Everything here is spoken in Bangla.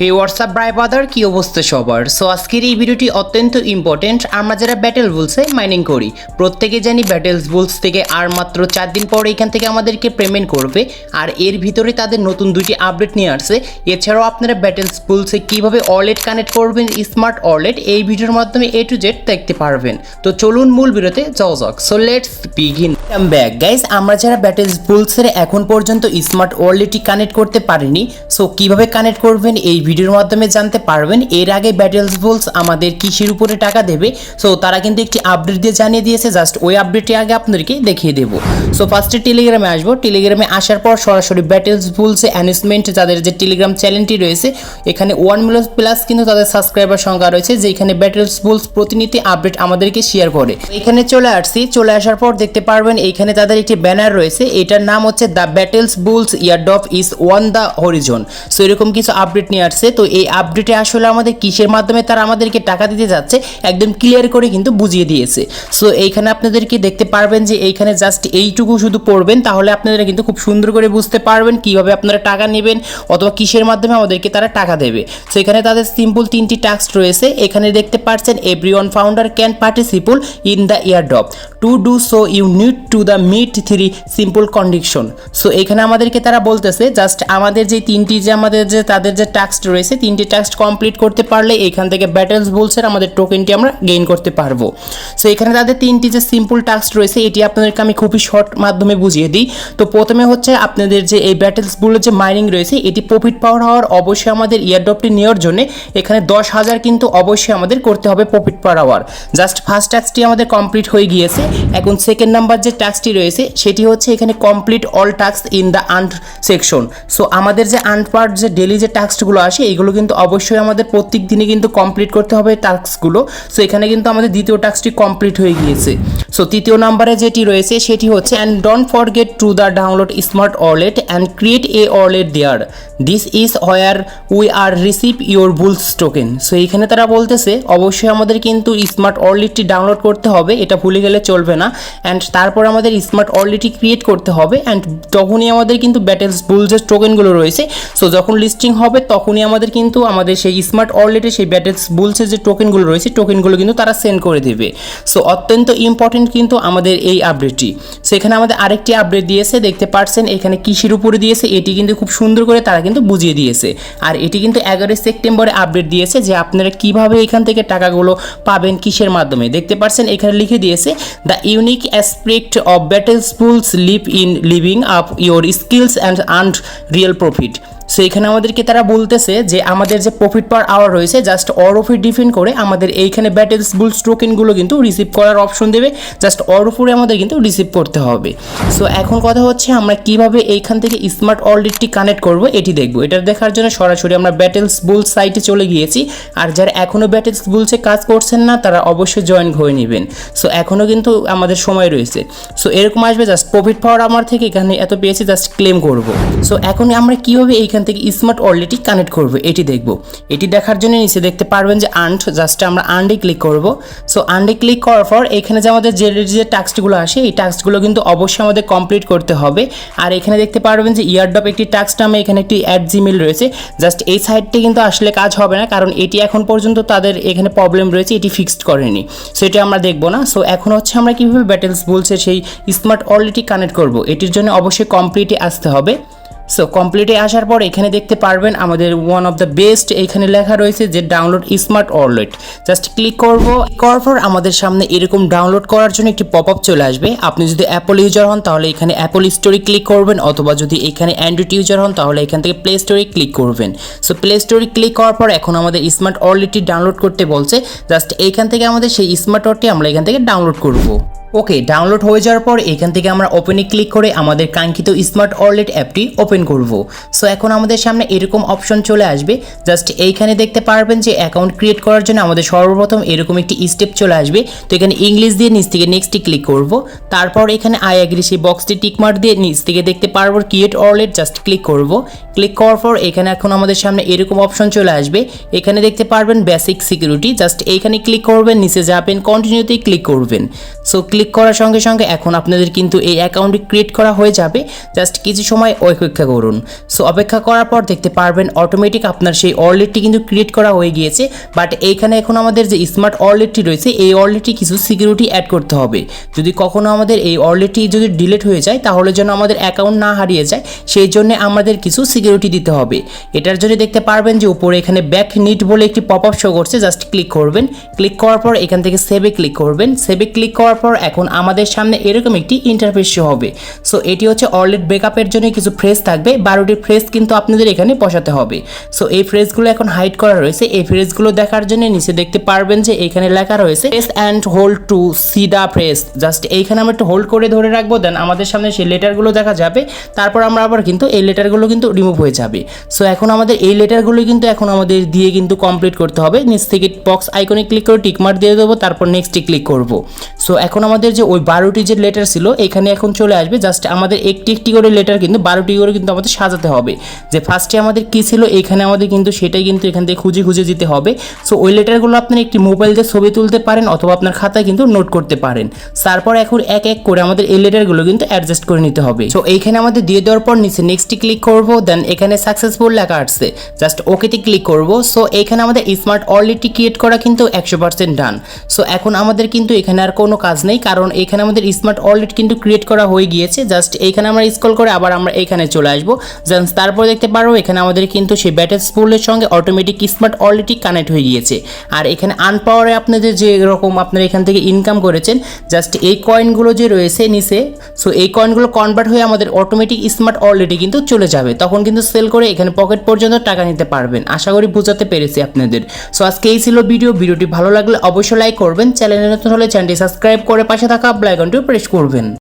হে হোয়াটসঅ্যাপ ব্রাই বাদার কি অবস্থা সবার। সো আজকের এই ভিডিওটি অত্যন্ত ইম্পর্টেন্ট। আমরা যারা ব্যাটেল বুলসে মাইনিং করি প্রত্যেকে জানি ব্যাটেল বুলস থেকে আর মাত্র 4 দিন পর এখান থেকে আমাদেরকে পেমেন্ট করবে, আর এর ভিতরে তাদের নতুন দুইটি আপডেট নিয়ে আসছে। এছাড়াও আপনারা ব্যাটেল বুলসে কীভাবে ওয়ালেট কানেক্ট করবেন, স্মার্ট ওয়ালেট, এই ভিডিওর মাধ্যমে A to Z দেখতে পারবেন। তো চলুন মূল ভিডিওতে যাওয়া যাক। So let's begin. Back guys, আমরা যারা ব্যাটেল বুলসের এখন পর্যন্ত স্মার্ট ওয়ালেটটি কানেক্ট করতে পারিনি, সো কীভাবে কানেক্ট করবেন এই ভিডিওর মাধ্যমে জানতে পারবেন। এর আগে ব্যাটেলস বুলস আমাদের কিসের উপরে টাকা দেবে, সো তারা কিন্তু একটি আপডেট দিয়ে জানিয়ে দিয়েছে। জাস্ট ওই আপডেটটি আগে আপনাদেরকে দেখিয়ে দেব। সো ফার্স্টে টেলিগ্রামে আসবো। টেলিগ্রামে আসার পর সরাসরি ব্যাটেলস বুলসে অ্যানাউন্সমেন্ট, যাদের যে টেলিগ্রাম চ্যানেলটি রয়েছে এখানে 1 মিলিয়ন প্লাস কিন্তু তাদের সাবস্ক্রাইবার সংখ্যা রয়েছে, যেখানে ব্যাটেলস বুলস প্রতিনিধি আপডেট আমাদেরকে শেয়ার করে। এখানে চলে আসছি। চলে আসার পর দেখতে পারবেন এইখানে তাদের একটি ব্যানার রয়েছে, এটার নাম হচ্ছে the battles bull's airdrop is on the Harijan. So এরকম কিছু আপডেট নিয়ে আসছে। তো এই আপডেটে আসলে আমাদের কিসের মাধ্যমে তারা আমাদেরকে টাকা দিতে যাচ্ছে একদম ক্লিয়ার করে কিন্তু বুঝিয়ে দিয়েছে। সো এইখানে আপনাদেরকে দেখতে পারবেন যে এইখানে জাস্ট এইটুকু শুধু পড়বেন, তাহলে আপনারা কিন্তু খুব সুন্দর করে বুঝতে পারবেন কিভাবে আপনারা টাকা নেবেন অথবা কিসের মাধ্যমে আমাদেরকে তারা টাকা দেবে। সো এখানে তাদের সিম্পল 3টি টাস্ক রয়েছে। এখানে দেখতে পাচ্ছেন everyone founder can participate in the airdrop, to do so you need to the meet 3 simple condition. So এখানে আমাদেরকে তারা বলতেছে জাস্ট আমাদের যে 3টি যে আমাদের যে তাদের যে টাস্ক রয়েছে 3টি টাস্ক কমপ্লিট করতে পারলে এখান থেকে ব্যাটেলস বুলসের আমাদের টোকেনটি আমরা গেইন করতে পারবো। সো এখানে তাদের 3টি যে সিম্পল টাস্ক রয়েছে এটি আপনাদেরকে আমি খুবই শর্ট মাধ্যমে বুঝিয়ে দিই। তো প্রথমে হচ্ছে আপনাদের যে এই ব্যাটেলস বুলের যে মাইনিং রয়েছে এটি প্রফিট পাওয়ার হওয়ার অবশ্যই আমাদের ইয়ারড্রপটি নেওয়ার জন্য এখানে 10,000 কিন্তু অবশ্যই আমাদের করতে হবে profit per hour. Just first টাস্কটি আমাদের কমপ্লিট হয়ে গিয়েছে। এখন সেকেন্ড নাম্বার যে টাস্কটি রয়েছে সেটি হচ্ছে এখানে complete all task in the earn section. So আমাদের যে আর্ন পার্ট যে ডেলি যে টাস্কগুলো আসে এগুলো কিন্তু অবশ্যই আমাদের প্রত্যেক দিনে কিন্তু কমপ্লিট করতে হবে টাস্কগুলো। সো এখানে কিন্তু আমাদের দ্বিতীয় টাস্কটি কমপ্লিট হয়ে গিয়েছে। সো তৃতীয় নাম্বারে যেটি রয়েছে সেটি হচ্ছে and don't forget to the download smart wallet and create a wallet there, this is where we are receive your bulls token. So এইখানে তারা বলতেছে অবশ্যই আমাদের কিন্তু স্মার্ট ওয়ালেটটি ডাউনলোড করতে হবে, এটা ভুলে গেলে চলবে না। অ্যান্ড তারপর আমাদের স্মার্ট ওয়ালেটটি ক্রিয়েট করতে হবে, অ্যান্ড তখনই আমাদের কিন্তু ব্যাটেলস বুলসের টোকেনগুলো রয়েছে সো যখন লিস্টিং হবে তখনই আমাদের কিন্তু আমাদের সেই স্মার্ট ওয়ালেটে সেই ব্যাটেলস বুলসের যে টোকেনগুলো রয়েছে টোকেনগুলো কিন্তু তারা সেন্ড করে দেবে। সো অত্যন্ত ইম্পর্টেন্ট কিন্তু আমাদের এই আপডেটটি। সেখানে আমাদের আরেকটি আপডেট দিয়েছে, দেখতে পাচ্ছেন এখানে কিসের উপরে দিয়েছে এটি কিন্তু খুব সুন্দর করে তারা কিন্তু বুঝিয়ে দিয়েছে। আর এটি কিন্তু 11 সেপ্টেম্বরে আপডেট দিয়েছে যে আপনারা কিভাবে এখান থেকে টাকাগুলো পাবেন কিসের মাধ্যমে। দেখতে পাচ্ছেন এখানে লিখে দিয়েছে the unique aspect of battles bull's live in living up your skills and earn real profit. So এখানে আমাদেরকে তারা বলতেছে যে আমাদের যে প্রফিট পার আওয়ার রয়েছে জাস্ট ওর উপরে ডিপেন্ড করে আমাদের এইখানে ব্যাটেলস বুলস টোকেনগুলো কিন্তু রিসিভ করার অপশন দেবে, জাস্ট ওর উপরে আমাদের কিন্তু রিসিভ করতে হবে। সো এখন কথা হচ্ছে আমরা কিভাবে এইখান থেকে স্মার্ট ওয়ালেটটি কানেক্ট করব এটি দেখব। এটা দেখার জন্য সরাসরি আমরা ব্যাটেলস বুলস সাইটে চলে গিয়েছি। আর যারা এখনও ব্যাটেলস বুলসে কাজ করছেন না তারা অবশ্যই জয়েন হয়ে নেবেন। সো এখনও কিন্তু আমাদের সময় রয়েছে। সো এরকম আসবে জাস্ট প্রফিট পাওয়ার আমার থেকে এখানে এত পেয়েছি জাস্ট ক্লেম করব। সো এখন আমরা কিভাবে এইখান থেকে স্মার্ট ওয়ালেটটি কানেক্ট করব এটি দেখব। এটি দেখার জন্য নিচে দেখতে পারবেন যে আর্ন, জাস্ট আমরা আর্নে ক্লিক করব। সো আর্নে ক্লিক করার পর এখানে যে আমাদের যে টাস্কগুলো আসে এই টাস্কগুলো কিন্তু অবশ্যই আমাদের কমপ্লিট করতে হবে। আর এখানে দেখতে পারবেন যে ইয়ারড্রপ একটি টাস্ক নামে এখানে একটি অ্যাড জিমেল রয়েছে। জাস্ট এই সাইটটি কিন্তু আসলে কাজ হবে না, কারণ এটি এখন পর্যন্ত তাদের এখানে প্রবলেম রয়েছে, এটি ফিক্সড করেনি। সো এটি আমরা দেখব না। সো এখন হচ্ছে আমরা কীভাবে ব্যাটেলস বুলসের সেই স্মার্ট ওয়ালেটটি কানেক্ট করব এটির জন্য অবশ্যই কমপ্লিটে আসতে হবে। সো কমপ্লিটে আসার পর এখানে দেখতে পারবেন আমাদের ওয়ান অফ দ্য বেস্ট এখানে লেখা রয়েছে যে download smart wallet. Just click করব। করার পর আমাদের সামনে এরকম ডাউনলোড করার জন্য একটি পপ আপ চলে আসবে। আপনি যদি অ্যাপল ইউজার হন তাহলে এখানে অ্যাপল স্টোরে ক্লিক করবেন, অথবা যদি এখানে অ্যান্ড্রয়েড ইউজার হন তাহলে এখান থেকে প্লে স্টোরে ক্লিক করবেন। সো প্লে স্টোরে ক্লিক করার পর এখন আমাদের স্মার্ট ওয়ালেটটি ডাউনলোড করতে বলছে। জাস্ট এইখান থেকে আমাদের সেই স্মার্ট ওয়ালেটটি আমরা এখান থেকে ডাউনলোড করব। ওকে, ডাউনলোড হয়ে যাওয়ার পর এখান থেকে আমরা ওপেনে ক্লিক করে আমাদের কাঙ্ক্ষিত স্মার্ট ওয়ালেট অ্যাপটি ওপেন করব। সো এখন আমাদের সামনে এরকম অপশন চলে আসবে। জাস্ট এইখানে দেখতে পারবেন যে অ্যাকাউন্ট ক্রিয়েট করার জন্য আমাদের সর্বপ্রথম এরকম একটি স্টেপ চলে আসবে। তো এখানে ইংলিশ দিয়ে নিচ থেকে নেক্সটে ক্লিক করব। তারপর এখানে আই এগ্রি সেই বক্সটি টিকমার্ক দিয়ে নিচ থেকে দেখতে পারবো ক্রিয়েট ওয়ালেট, জাস্ট ক্লিক করব। ক্লিক করার পর এখানে এখন আমাদের সামনে এরকম অপশন চলে আসবে। এখানে দেখতে পারবেন বেসিক সিকিউরিটি, জাস্ট এইখানে ক্লিক করবেন, নিচে যাবেন, কন্টিনিউতে ক্লিক করবেন। সো ক্লিক করার সঙ্গে সঙ্গে এখন আপনাদের কিন্তু এই অ্যাকাউন্টটি ক্রিয়েট করা হয়ে যাবে। জাস্ট কিছু সময় অপেক্ষা করুন। সো অপেক্ষা করার পর দেখতে পারবেন অটোমেটিক আপনার সেই ওয়ালেটটি কিন্তু ক্রিয়েট করা হয়ে গিয়েছে। বাট এইখানে এখন আমাদের যে স্মার্ট ওয়ালেটটি রয়েছে এই ওয়ালেটটি কিছু সিকিউরিটি অ্যাড করতে হবে। যদি কখনো আমাদের এই ওয়ালেটটি যদি ডিলিট হয়ে যায় তাহলে যেন আমাদের অ্যাকাউন্ট না হারিয়ে যায়, সেই জন্য আমাদের কিছু সিকিউরিটি দিতে হবে। এটার জন্য দেখতে পারবেন যে উপরে এখানে ব্যাক নিড বলে একটি পপআপ শো করছে, জাস্ট ক্লিক করবেন। ক্লিক করার পর এখান থেকে সেভে ক্লিক করবেন। সেভে ক্লিক করার পর এখন আমাদের সামনে এরকম একটি ইন্টারফেস শো হবে। সো এটি হচ্ছে ওয়ালেট ব্যাকআপের জন্য কিছু ফ্রেজ থাকবে, 12টি ফ্রেজ কিন্তু আপনাদের এখানে বসাতে হবে। সো এই ফ্রেজগুলো এখন হাইড করা রয়েছে। এই ফ্রেজগুলো দেখার জন্য নিচে দেখতে পারবেন যে এখানে লেখা রয়েছে press and hold to see the phrase. Just এইখানে আমরা একটু হোল্ড করে ধরে রাখবো, দেন আমাদের সামনে সেই লেটারগুলো দেখা যাবে। তারপর আমরা আবার কিন্তু এই লেটারগুলো কিন্তু রিমুভ হয়ে যাবে। সো এখন আমাদের এই লেটারগুলো কিন্তু এখন আমাদের দিয়ে কিন্তু কমপ্লিট করতে হবে। নিচ থেকে বক্স আইকনে ক্লিক করে টিকমার্ক দিয়ে দেবো, তারপর নেক্সটে ক্লিক করব। সো এখন আমাদের যে ওই 12টি যে লেটার ছিল এখানে এখন চলে আসবে। জাস্ট আমাদের একটি একটি করে লেটার কিন্তু 12টি করে কিন্তু আমাদের সাজাতে হবে। যে ফার্স্টে আমাদের কি ছিল এখানে আমাদের কিন্তু সেটাই কিন্তু এখান থেকে খুঁজে খুঁজে দিতে হবে। সো ওই লেটারগুলো আপনার একটি মোবাইল দিয়ে ছবি তুলতে পারেন অথবা আপনার খাতায় কিন্তু নোট করতে পারেন। তারপর এখন এক এক করে আমাদের এই লেটারগুলো কিন্তু অ্যাডজাস্ট করে নিতে হবে। সো এইখানে আমাদের দিয়ে দেওয়ার পর নিচে নেক্সটে ক্লিক করব, দেন এখানে সাকসেসফুল লেখা আসছে, জাস্ট ওকেতে ক্লিক করব। সো এখানে আমাদের স্মার্ট ওয়ালেটটি ক্রিয়েট করা কিন্তু 100% ডান। সো এখন আমাদের কিন্তু এখানে আর কোনো কাজ নেই, কারণ এখানে আমাদের স্মার্ট ওয়ালেট কিন্তু ক্রিয়েট করা হয়ে গিয়েছে। জাস্ট এইখানে আমরা স্ক্রল করে আবার আমরা এখানে চলে আসবো। জাস্ট তারপর দেখতে পারবো এখানে আমাদের কিন্তু সেই ব্যাটেলস পুলের সঙ্গে অটোমেটিক স্মার্ট ওয়ালেটটি কানেক্ট হয়ে গিয়েছে। আর এখানে আনপাওয়ারে আপনাদের যে এরকম আপনারা এখান থেকে ইনকাম করেছেন, জাস্ট এই কয়েনগুলো যে রয়েছে নিচে, সো এই কয়েনগুলো কনভার্ট হয়ে আমাদের অটোমেটিক স্মার্ট ওয়ালেটে কিন্তু চলে যাবে। তখন কিন্তু সেল করে এখানে পকেট পর্যন্ত টাকা নিতে পারবেন। আশা করি বোঝাতে পেরেছি আপনাদের। সো আজকে এই ছিল ভিডিওটি ভালো লাগলে অবশ্যই লাইক করবেন, চ্যানেলে নতুন হলে চ্যানেলটি সাবস্ক্রাইব করে পাশে থাকা বেল আইকনটি প্রেস করবেন।